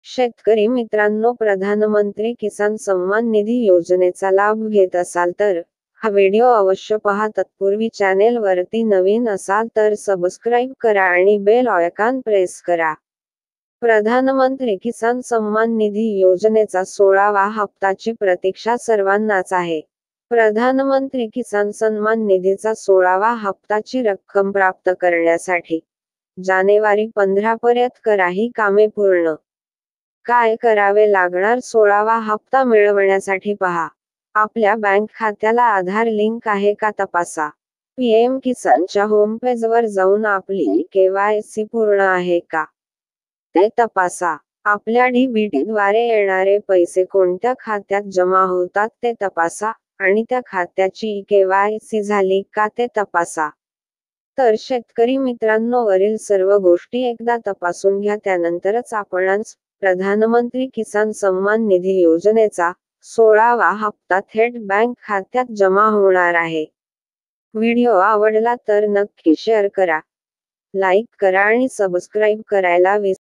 शेतकरी मित्रांनो, प्रधानमंत्री किसान सन्मान निधी योजनेचा लाभ घेत असाल तर हा व्हिडिओ अवश्य पहा. तत्पूर्वी चॅनेल वरती नवीन असाल तर सबस्क्राईब करा आणि बेल आयकॉन प्रेस करा. प्रधानमंत्री किसान सन्मान निधी योजनेचा 16वा हप्ताची प्रतीक्षा सर्वांनाच आहे. प्रधानमंत्री किसान सन्मान निधीचा 16वा हप्ताची रक्कम प्राप्त करण्यासाठी जानेवारी 15 पर्यंत करा ही कामे पूर्ण. काय करावे लागणार? 16वा हप्ता मिळवण्यासाठी पहा. आपल्या बँक खात्याला आधार लिंक आहे का तपासा. पीएम किसानच्या होम पेजवर जाऊन आपली केवायसी पूर्ण आहे का ते तपासा. आपल्या डीबीटी द्वारे येणारे पैसे कोणत्या खात्यात जमा होतात ते तपासा आणि त्या खात्याची केवायसी झाली का ते तपासा. तर शेतकरी मित्रांनो, वरील सर्व गोष्टी एकदा तपासून घ्या, त्यानंतरच आपणास प्रधानमंत्री किसान सन्मान निधी योजनेचा 16वा हप्ता थेट बँक खात्यात जमा होणार आहे. व्हिडिओ आवडला तर नक्की शेअर करा, लाईक करा आणि सबस्क्राईब करायला विसरू